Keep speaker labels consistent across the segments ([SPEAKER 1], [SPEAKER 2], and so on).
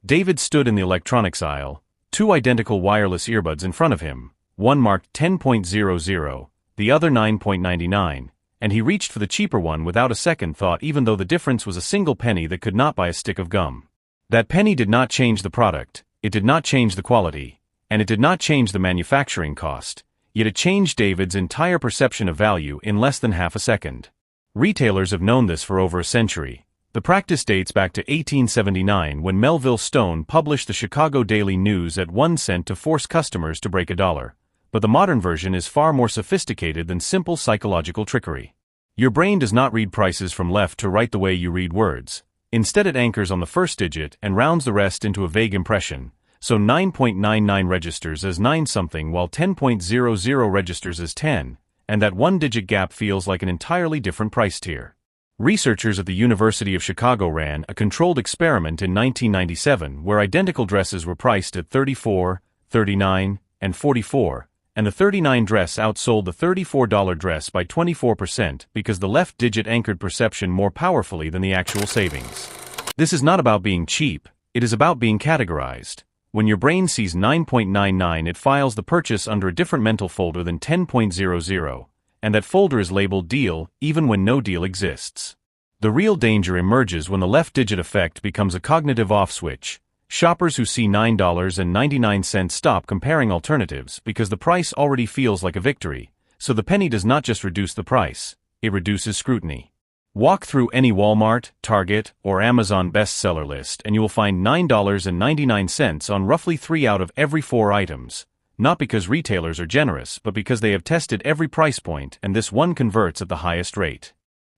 [SPEAKER 1] David stood in the electronics aisle, two identical wireless earbuds in front of him, one marked 10.00, the other 9.99, and he reached for the cheaper one without a second thought, even though the difference was a single penny that could not buy a stick of gum. That penny did not change the product, it did not change the quality, and it did not change the manufacturing cost, yet it changed David's entire perception of value in less than half a second. Retailers have known this for over a century. The practice dates back to 1879 when Melville Stone published the Chicago Daily News at 1 cent to force customers to break a dollar. But the modern version is far more sophisticated than simple psychological trickery. Your brain does not read prices from left to right the way you read words. Instead, it anchors on the first digit and rounds the rest into a vague impression. So 9.99 registers as 9 something while 10.00 registers as 10, and that one-digit gap feels like an entirely different price tier. Researchers at the University of Chicago ran a controlled experiment in 1997 where identical dresses were priced at $34, $39, and $44, and the $39 dress outsold the $34 dress by 24% because the left digit anchored perception more powerfully than the actual savings. This is not about being cheap, it is about being categorized. When your brain sees 9.99, it files the purchase under a different mental folder than 10.00. And that folder is labeled deal, even when no deal exists. The real danger emerges when the left-digit effect becomes a cognitive off-switch. Shoppers who see $9.99 stop comparing alternatives because the price already feels like a victory, so the penny does not just reduce the price, it reduces scrutiny. Walk through any Walmart, Target, or Amazon bestseller list and you will find $9.99 on roughly 3 out of every 4 items. Not because retailers are generous, but because they have tested every price point and this one converts at the highest rate.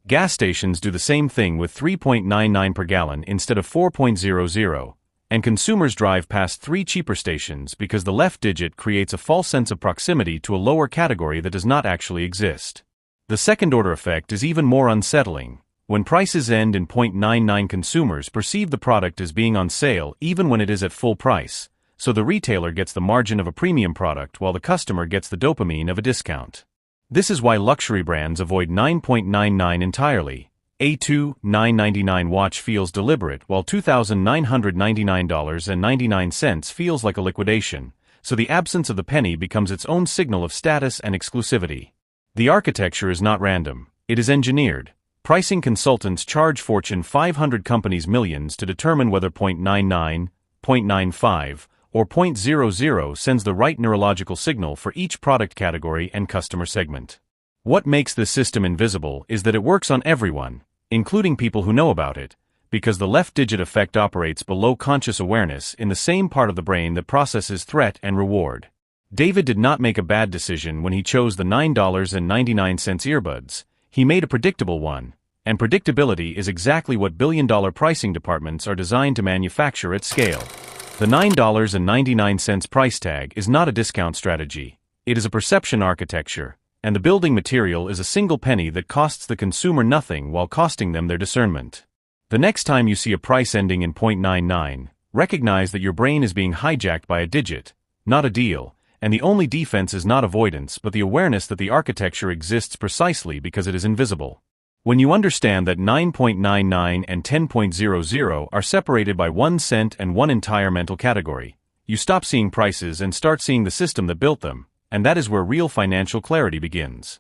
[SPEAKER 1] Gas stations do the same thing with 3.99 per gallon instead of 4.00, and consumers drive past 3 cheaper stations because the left digit creates a false sense of proximity to a lower category that does not actually exist. The second-order effect is even more unsettling. When prices end in 0.99, consumers perceive the product as being on sale even when it is at full price. So the retailer gets the margin of a premium product while the customer gets the dopamine of a discount. This is why luxury brands avoid 9.99 entirely. A $2,999 watch feels deliberate while $2,999.99 feels like a liquidation, so the absence of the penny becomes its own signal of status and exclusivity. The architecture is not random, it is engineered. Pricing consultants charge Fortune 500 companies millions to determine whether 0.99, 0.95, or 0.00 sends the right neurological signal for each product category and customer segment. What makes this system invisible is that it works on everyone, including people who know about it, because the left digit effect operates below conscious awareness in the same part of the brain that processes threat and reward. David did not make a bad decision when he chose the $9.99 earbuds, he made a predictable one, and predictability is exactly what billion-dollar pricing departments are designed to manufacture at scale. The $9.99 price tag is not a discount strategy, it is a perception architecture, and the building material is a single penny that costs the consumer nothing while costing them their discernment. The next time you see a price ending in 0.99, recognize that your brain is being hijacked by a digit, not a deal, and the only defense is not avoidance but the awareness that the architecture exists precisely because it is invisible. When you understand that 9.99 and 10.00 are separated by 1 cent and one entire mental category, you stop seeing prices and start seeing the system that built them, and that is where real financial clarity begins.